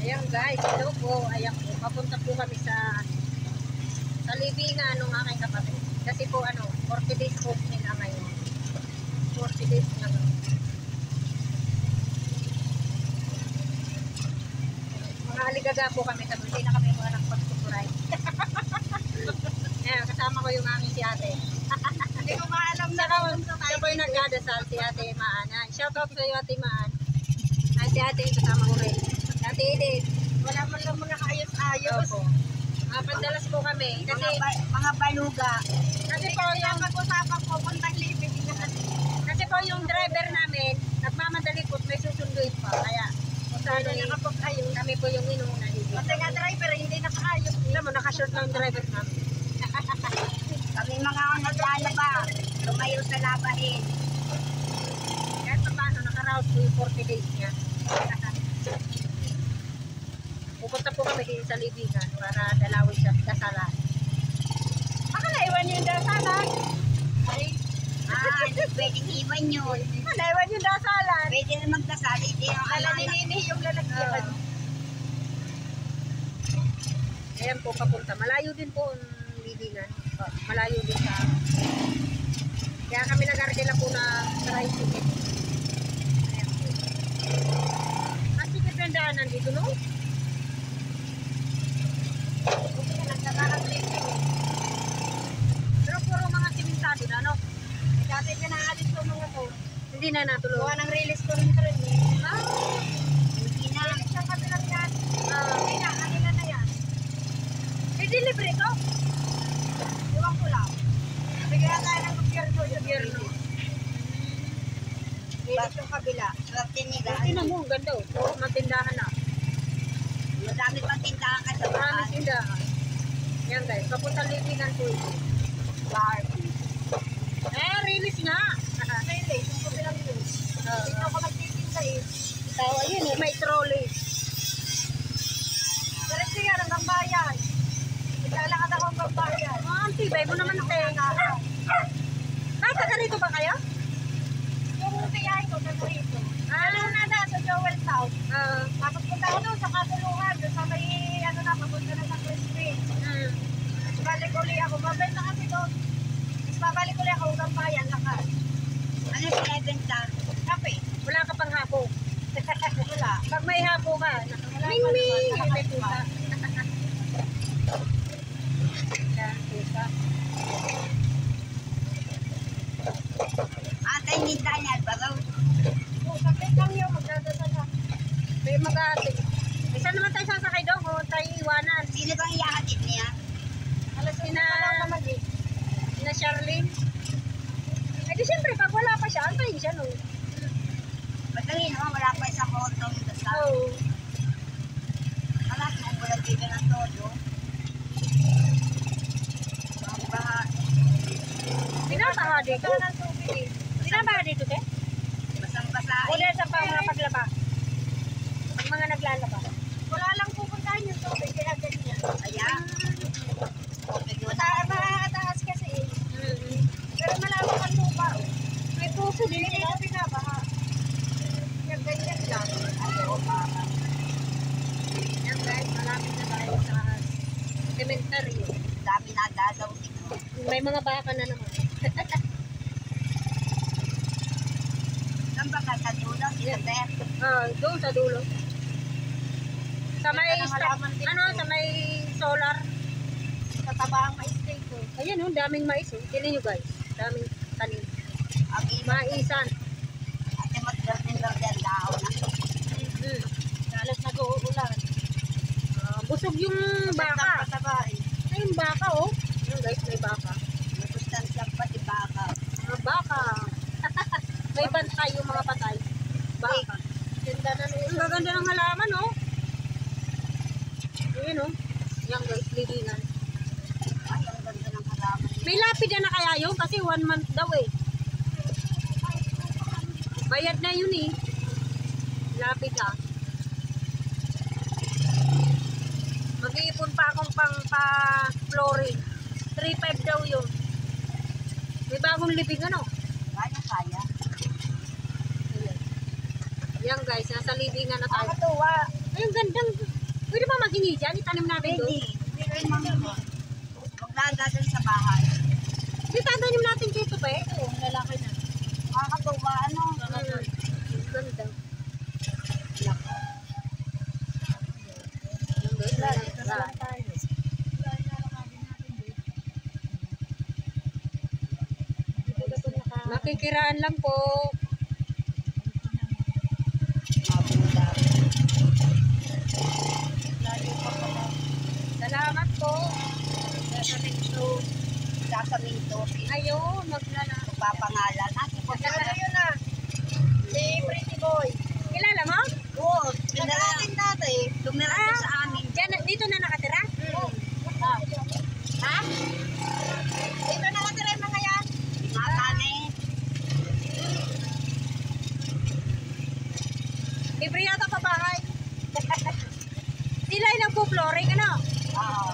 Ayan guys, hello po. Ayan po, papunta po kami sa libingan ng aking kapatid. Kasi po 40 days po nila ngayon. 40 days na ngayon. Mga aligaga po kami, hindi na kami mga nagpagsukuray. Ayan, kasama ko yung aming si ate. Hindi ko maalam na Siya po yung nagdadasal, si ate Maan. Shoutout sa iyo ate Maan. Ay, si ate yung kasama ko rin. Ate Edith. wala man lang muna kaayos-ayos. Opo. Pandalas po kami. Kasi, Mga baluga. kasi po yung, pag-usapan ko, puntang libig. kasi po yung driver namin, nagmamadali po, may susunduin pa. Kaya, Sana nakapag-ayos. kami po yung inuuna dito. Kasi nga driver, hindi nakaayos. Alam mo, nakashort lang yung driver namin. Kami mga nagana ba? Lumayo sa labahin. Kahit pa paano, nakaraos po yung 40 days niya. Pupunta po kami din sa libingan para dalawin sa dasalan. Baka naiwan yung dasalan. Ay, hindi pwedeng iwan yun. Naiwan yung dasalan. Pwede na magdasal. Hindi yung Alaninini yung lalagyan. Ayan po, papunta. Malayo din po ang libingan. Malayo din sa... Kaya kami nag-argela po na tricycle. Ayan po. Kasi kipendaanan dito, no? Pero puro mga simentado na, no? Dati pinaalis ko mga to. Hindi na natuloy. Gawa ng release ko rin rin eh. Hindi na. Release ang kabilang yan. Hindi na, kanila na yan. I-deliver ito? Iwan ko lang. Bigyan tayo ng gobyerno. Gobyerno. Release yung kabila. Swerte nila. Tingnan mo, ang ganda oh. Puro matindahan na. Madami pang tindahan ka sa Maraming bahay. tindahan. Yan guys, papunta libingan po ito. Barbie. Release nga. Release, yung kabilang yun. Dito ako nagtitinda eh. So, ayun eh, may trolley. Diretso yan hanggang bayan. Naglalakad ako hanggang bayan. Antibay mo naman tenga. Taga rito ba kayo? Yung tiyahin ko, nasa rito. Ano na na, sa Joel Town. Tapos punta ako doon sa Katulungan, doon sa may, papunta na sa Crispin. Balik uli ako, mabenta kasi doon. Tapos babalik uli ako hanggang bayan, lakas. Ano yung pinibenta? Kape. Wala ka pang hapo. Wala. Pag may hapo ka, ming-ming! May pusa. Yan, pusa. Atay ni Daniel, bagaw. Kapit lang yun, magdadasa na. May mag-ate. Isa naman tayo sasakay doon kung tayo iwanan. Sino bang iyahatid niya? Alas na Charlene. Eh di siyempre, pag wala pa siya, antayin siya no. Madali naman, wala pa isang kontong dasal. Oo. Alas mo, wala dito ng todo. Ang baha. Binabaha dito. Ito ng tubig eh. Binabaha dito, te? Basang-basahin. Wala sa pang mga paglaba. Ang mga naglalaba. Wala lang pupuntahan yung tubig, kaya ganyan. Kaya? Mataas kasi eh. Pero malawak ang lupa. May puso din Hindi nila. na binabaha. Yung ganyan lang. Yan guys, malapit na tayo sa cemetery. Dami na dadaw dito. May mga baka na naman. Saan ba ka sa dulo? Sila Beth? Doon sa dulo. Sa may, Ganda ng halaman dito. sa may solar. Sa taba ang ma-stay ko. Ayan daming mais oh. Tingnan nyo guys. Daming tanim. Ang iba. Maisan. Ate mag-garden daw na. Dalas nag-uulan. Busog yung baka. Pataba eh. Ay, yung baka oh. Ayan guys, may baka. Masustansya pati baka. Baka. May bantay yung mga patay. Baka. Ganda na rin. Ang gaganda ng halaman oh. Ayan oh. Yan guys, libingan. Ay, ang ganda ng halaman. May lapida na kaya yun kasi 1 month daw eh. Bayad na yun eh. Lapida. Mag-iipon pa akong pang pa-flooring. 3.5 daw yun. May bagong libing ano. Kaya. Yan guys, nasa libingan na tayo. Nakakatuwa. Ay, ang gandang hingi dyan, itanim natin doon. Hindi rin mamimot. Magdada dun sa bahay. Di tatanim natin dito pa eh. Oo, lalaki na. Makakatuwa, ano? Ganda. Makikiraan lang po. Salamat po. Sasaminto. Ayun, maglala. Papangalan. Magkano yun na? Si Pretty Boy. Kilala mo? Oo. Pinarating dati. Lumirating sa amin. Diyan, dito na nakatira? Ha? Dito nakatira yung mga yan. Matane. Libre yata pa bahay. Sila yung nagpo-flooring, ano? Oo.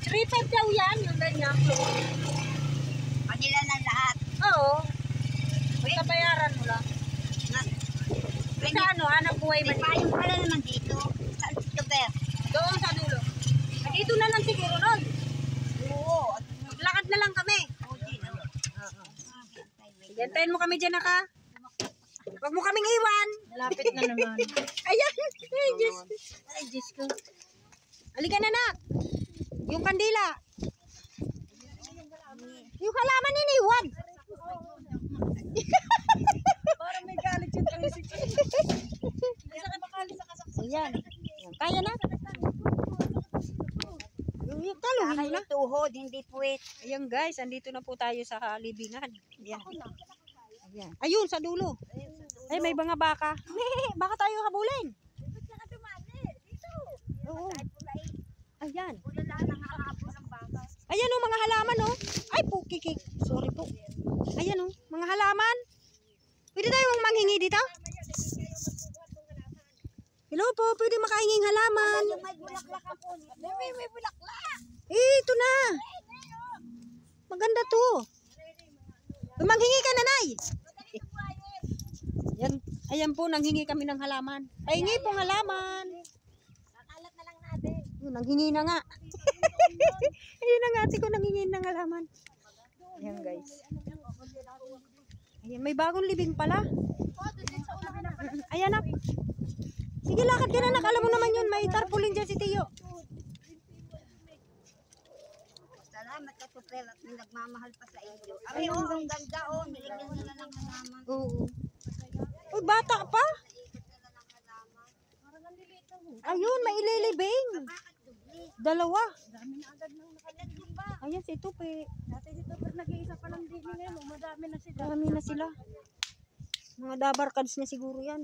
3-5 daw yan, yung ganyan flooring. Kanila na lahat. Oo. Basta bayaran mo lang. Sa ano, hanap buhay ba May payong pala naman dito. Saan dito, Ber? doon sa dulo? Dito na lang siguro nun. Oo. Lakad na lang kami. Gantayin mo kami dyan, naka. Huwag mo kaming iwan. Malapit na naman. Ayan. Ay, Diyos. Ay, Diyos ko. Halika na, nak. Yung kandila. Yung halaman iniwan. Parang may galit yung 360. Isa ka makali sa kasaksak. Ayan. Kaya na. Yung talong Kaya na. tuhod, hindi puwit. Ayan guys, andito na po tayo sa libingan. Ayan. Ayan. Ayun, sa dulo. Ay, may mga baka. Baka tayo habulin. Oo. Ayan. Ayan o, mga halaman o. Ay po, kikik. Sorry po. Ayan o, mga halaman. Pwede tayong manghingi dito? Hello po, pwede makahinging halaman. May bulaklak ako. May bulaklak. Ito na. Maganda to. Manghingi ka, nanay. Ayan, ayan po, nanghingi kami ng halaman. Pahingi pong halaman. Kakalat na lang natin. Nanghingi na nga. Ayun na nga, ate ko nanghingi ng halaman. Ayan guys. Ayan, may bagong libing pala. Ayan na. Sige, lakad ka na, nak. Alam mo naman yun, may tarpaulin dyan si Tiyo. Salamat ka, Tupel, at may nagmamahal pa sa iyo. Ay, oh, ang ganda, oh. Niligyan nila ng halaman. Oo. Uy, bata pa. Ayun, may ililibing. Dalawa. Dami na agad nang nakalagyan ba? Ayan, si Tupi. Dati si Tupel nag-iisa pa lang din ngayon. Madami na sila. Marami na sila. Mga dabar cards niya siguro yan.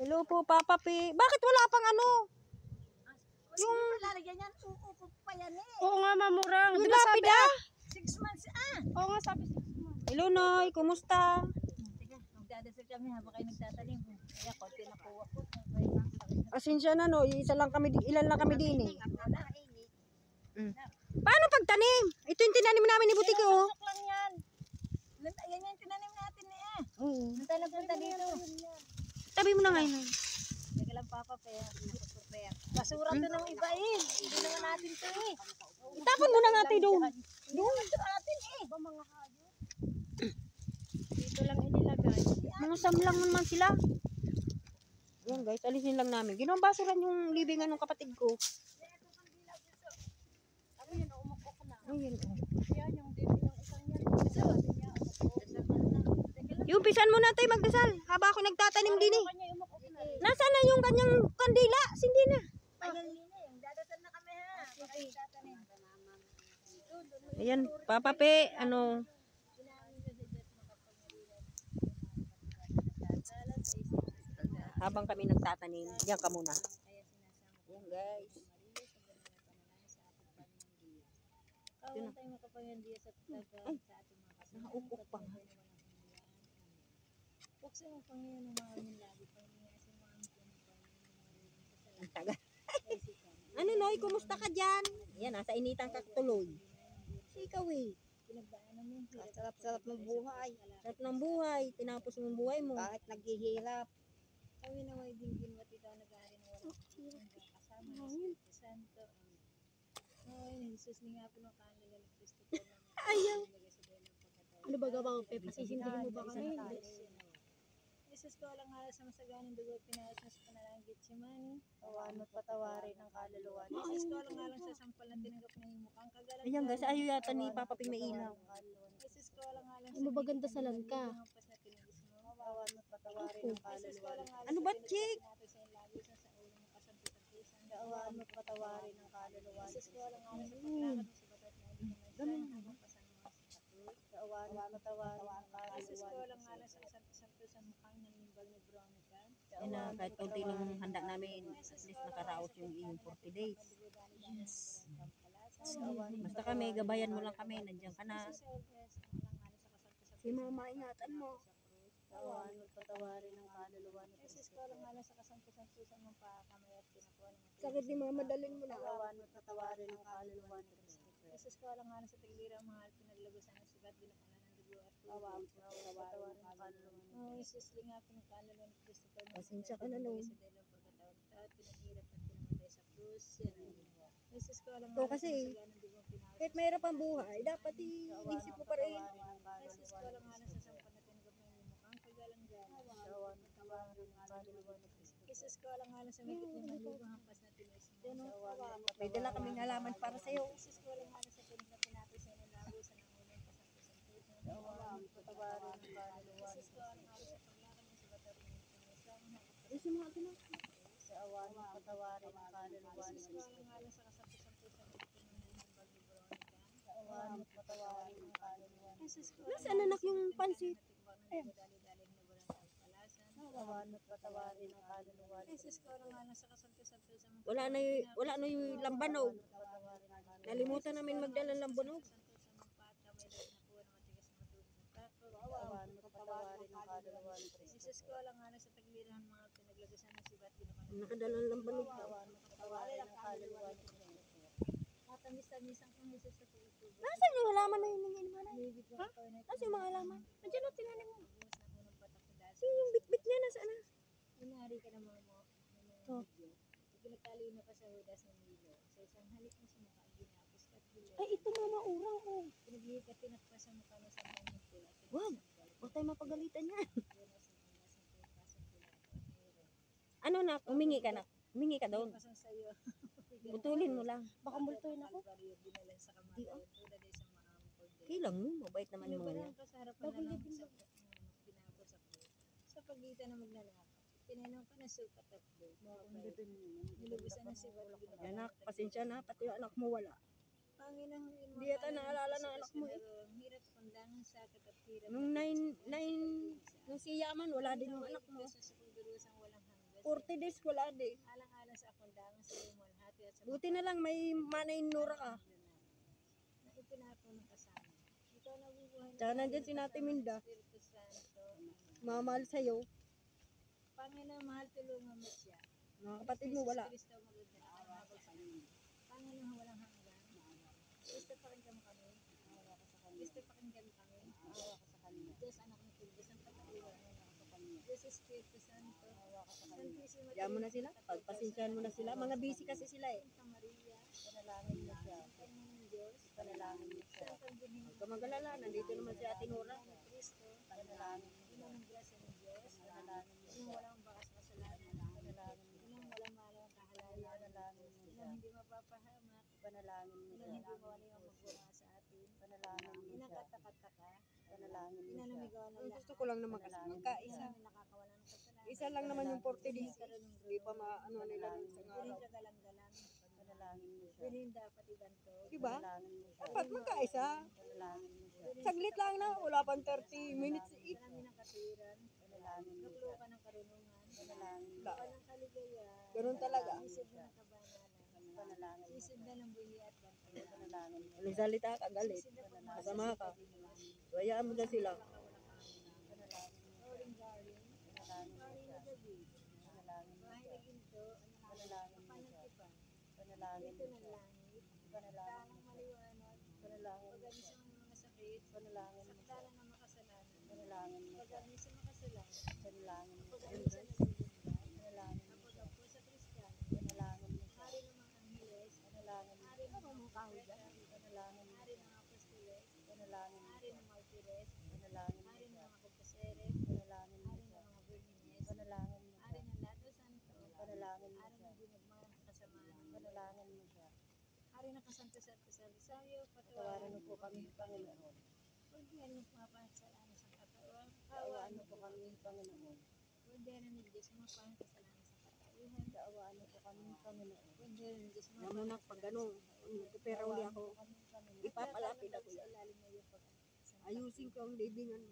Hello po, Papa P. Bakit wala pang ano? Yung lalagyan yan, uupo pa yan eh. Oo nga, mamurang. Yung lapid ah. 6 months Oo nga, sabi 6 months. Hello, Noy. Kumusta? Sige, magdadasal kami habang kayo nagtatanim. Kaya konti na kuha ko. Asensya na, no. Isa lang kami, ilan lang kami din eh. Paano pagtanim? Ito yung tinanim namin ni Butiki, oh. Pasok lang yan. Yan yung tinanim natin eh. Oo. Nantay lang punta dito. Tabi mo na ngayon. Teka lang papa, kaya nakapupere. Basura to ng iba eh. Hindi naman natin to eh. Itapon mo na nga tayo doon. Doon ito natin eh. Ba mga kayo? Dito lang inilagay. Mga samlang naman sila. Yan guys, alisin lang namin. Ginawang basuran yung libingan ng kapatid ko. Ayun, umukok na. Ayun, oh. Yan yung dito ng isang yan. Sabi niya, Yung pisan mo na tayo magdasal. Haba ako nagtatanim din eh. kanya umukok na. Nasaan na yung kanyang kandila? Sindi na. Dadasal na kami ha. Ay, tatanim. Ayan, Papa Pe, ano. Habang kami nagtatanim, diyan ka muna. Ayan guys. Yun na. Ay, nakaupok pa nga. Ang tagal. Ano Noy, kumusta ka dyan? Ayan, nasa initan ka tuloy. Ikaw eh. Sarap-sarap ng buhay. Sarap ng buhay, tinapos mo ang buhay mo. Kahit naghihirap. Kami na may dinggin mo tita nag-aarin wala. Kasama ng Espiritu Santo. Ay, Jesus ni nga po ng kanila ng Kristo po naman. Ayaw. Nilagay sa buhay ng pagkatao. Ano ba gawa ko, Pepe? Sisindihin mo ba kami? Hindi. Jesus ko lang nga sa masaganang dugo pinawas na sa panalangin Getsemani. Awan mo't patawarin ng kaluluwa. Jesus ko lang nga lang sa sampal na tinanggap na yung mukhang kagalang. Ayan guys, ayaw yata ni Papa Ping may ilaw. Jesus ko lang nga lang Ay, mabagandasalan ka. Awan mo't patawarin ng kaluluwa. Ano ba, Chick? Awan mo't patawarin ng kaluluwa. Jesus ko lang nga lang sa paglakad mo sa batat na hindi ka nagsahan. Awan mo't patawarin ng kaluluwa. Jesus ko lang nga lang sa santo sa mukhang nanimbag ni Veronica. Yan na, kahit konti lang handa namin, at least nakaraos yung iyong 40 days. Yes. Basta kami, gabayan mo lang kami, nandiyan ka na. Si Mama, ingatan mo. Awan mo't patawarin ng kaluluwa. Jesus ko lang nga lang sa kasanto-santusan ng pakakamay at pinakuha ng Sakit ni Mama, dalhin mo na. awan mo't patawarin ng kaluluwa ni Kristo. Jesus ko lang nga lang sa taglirang mahal pinaglagusan ng sigat binakalan ng dugo at awan mo't patawarin ng kaluluwa. Oh, Jesus, linga po ng kaluluwa ni Kristo. Pasensya ka na, no? Sa dalang pagkatawag at pinaghirap at pinamatay sa krus. Yan ang ginawa. Jesus ko lang Oo, kasi, kahit mayroon pang buhay, dapat iisip mo pa rin. Jesus ko lang nga lang sa sampan na tinanggap ng iyong mukhang kagalang-galang. Awan mo't patawarin ng kaluluwa ni Kristo. Jesus ko lang nga lang sa migit 5,000 hampas na tinulis mo. May dala kaming halaman para sa'yo. Jesus ko lang nga lang sa pinag na pinatay sa inyo lago sa nangunang kasanto-santusan. Awan mo't patawarin ng kaluluwa ni Kristo. Jesus ko lang nga lang sa paglakad mo sa batat ng Ayusin mo natin na. sa awan mo't patawarin ng kaluluwa ni Kristo. Jesus ko lang nga lang sa kasanto-santusan ng pinagbag ni Veronica. Sa awan mo't patawarin ng kaluluwa ni Kristo. Nasaan anak yung pansit? Ayan. Awan mo't patawarin ng kaluluwa ni Kristo. Jesus ko lang nga lang sa kasanto-santusan ng Wala na yung lambanog. Nalimutan namin magdala ng lambanog. Awan mo't patawarin ng kaluluwa ni Kristo. Jesus ko lang nga lang sa taglirahan mga pinaglagasan ng sibat binakalan. Nakadala ng lambanog. Awan mo't patawarin ng kaluluwa ni Kristo. Matamis-tamisan kang Jesus sa puso. Nasaan yung halaman na hiningi mo na? Ha? Nasaan yung mga halaman? Nandiyan o, tingnan mo. Unang patak Yung bitbit niya, nasaan na? Inari ka ng mga mo. To. Pinagtali na pa sa hudas ng Milo. Sa isang halik mo sa mukha, ginapos ka at gulo. Ay, ito mama, urang ko. Pinaglikat tinakpa sa mukha mo sa kanyang pula. Wag. Huwag tayo mapagalitan yan. Ano na, humingi ka na. Humingi ka doon. Pasang sa'yo. Putulin mo lang. Baka multuin ako. Dinala sa kamay. Di, oh. Tulad ay sa maamkod. Kilang mo, mabait naman yung mga yan. Pinagbarang ka sa harapan na lang sa pinapos ako. Sa pagitan na maglalakad. Pinanong ka na sukat at blue. Nilubusan na si Wala. Anak, pasensya na, pati yung anak mo wala. Panginahon Hindi yata naalala ng anak mo eh. Hirap pandangan sakit at hirap. Nung 9, nung si Yaman, wala din yung anak mo. Sa pagdurusang walang hanggas. 40 days, wala din. Alang-alang sa pandangan sa iyong malhati at sa Buti na lang, may manay nura ka. na ipinapo ng kasama. Ikaw nabubuhay na Tsaka nandyan si Nati Minda, Espiritu Santo. mamahal sa'yo. Panginoon, mahal tulungan mo siya. Mga kapatid mo, wala. Kristo maganda. Panginoon, walang hanggan. Kristo pakinggan mo kami. Kristo pakinggan mo kami. Diyos, anak ng Diyos, ang pag-iwan. Diyos, Espiritu Santo. Santísima Diyan mo na sila, pagpasensyahan mo na sila. Mga busy kasi sila eh. Santa Maria, panalangin mo siya. Panginoon ng Diyos, panalangin mo siya. Santang Birhen Huwag ka mag-alala, nandito naman si Ate Nora. ng Kristo, panalangin mo. Ina ng grasya ng Diyos, panalangin mo. Inang walang bakas kasalanan, panalangin mo. Inang walang malang kahalayan, panalangin mo. Inang hindi mapapahamak, panalangin mo. Inang hindi mawala yung magbuha sa atin, panalangin mo. Inang katakataka, panalangin mo. Inang namigaw ng Ang lahat. gusto ko lang naman kasi magkaisa. Inang nakakawala ng kasalanan. Isa lang naman yung 40 days. Hindi pa maano nila ng isang Piling araw. kagalang-galang, panalangin mo siya. Piling dapat ibantog, Diba? panalangin mo siya. Dapat magkaisa. Panalangin mo siya. Saglit lang na, wala pang 30 minutes. Marami ng katuwiran, panalangin mo siya. Ka ng karunungan, panalangin mo. Wala. Ka ng kaligayahan, Ganun talaga. sisig na ng kabanalan, panalangin mo. Sisig na ng buhi at bantay, panalangin mo. Nagsalita ka, galit. Sisig na pagmamahal Masama sa ka. pagmamahal. Hayaan mo na sila. Panalangin mo. Roaring Garden, panalangin mo siya. Panalangin mo siya. Bahay na ginto, panalangin mo siya. Panalangin mo siya. Panalangin mo maliwanag, panalangin mo siya. Pag-anis ang mga sakit, panalangin mo siya. Sakdalan ng makasalanan, panalangin mo siya. Pag-anis sa makasalanan, panalangin mo siya. Pag-anis sa nagsisimba, panalangin mo siya. Pag-apo sa Kristiyano, Ari nakasanto-santo sa Rosario, Patawaran patawaran mo po kami, Panginoon. Huwag yan yung mapasalanan sa katawan. Kaawaan mo po kami, Panginoon. Huwag yan ang Diyos mapasalanan sa katauhan. Kaawaan mo po kami, Panginoon. Huwag yan ang Diyos Alam mo na, pag ganun, pero uli ako, ipapalapit ako sa yan. ilalim na yung pag Ayusin ko ang libingan mo.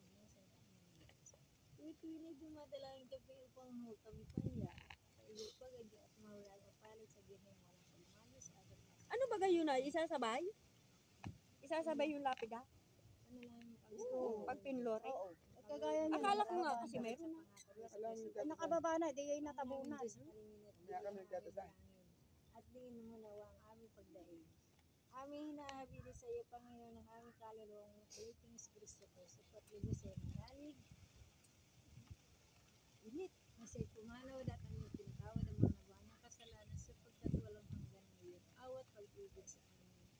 Tuwid-tuwid dumadalangin gabi upang huwag kami pahiya. Sa iyo pag-adya at mawala ang palit sa ginay walang pagmano sa ating mga Ano ba gayon na? Isasabay? Isasabay yung lapida? panalangin mo kami. Oo. Pag pinlore? Oo. Kagaya niya. Akala ko nga kasi meron na. Ay, nakababa na, di ay natabunan. Kaya kami nagdadasal. At diin mo nawa ang aming pagdaig. Aming hinahabili sa iyo, Panginoon, ng aming kaluluwang ulitin sa Kristo ko, sa patlibusin ng nalig. Init, nasa'y pumanaw, datang yung pinatawad ang mga nabuhan ng kasalanan sa pagkatuwalang hanggan ngayon. Awat pag-ibig sa Panginoon.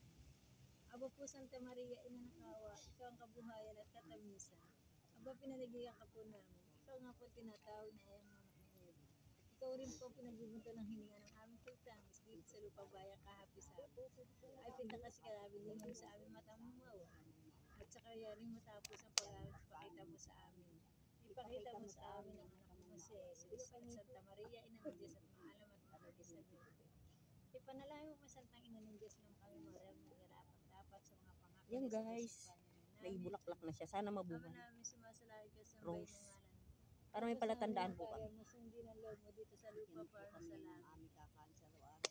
Aba po, Santa Maria, ina ng awa, ikaw ang kabuhayan at katamisan. Aba, pinanagigyan ka po namin. Ikaw nga po tinatawag na ayang mga ng Eva. Ikaw rin po pinagbibunto ng hininga ng aming pagtangis dito sa lupa bayang kahapi sa amin. Ay pintakas ka namin din mo sa aming matang mumawa. At sa kaya rin matapos ang pagpakita mo sa amin. Ipakita mo sa amin ang anak mo si Jesus at Santa Maria, ina ng Diyos at maalam at mabuti sa Biblia. Ipanalangin mo masantang ina ng Diyos ng kami maraming nagarapat dapat sa mga pangako. Yan guys, naibulaklak na siya. Sana Ama mabuhay. namin sumasalain ka sa Rose. bayan ng ngalan. Para may palatandaan po kami. Kaya mo sundin ang loob mo dito sa lupa para sa langit. Kami kakaan sa araw-araw.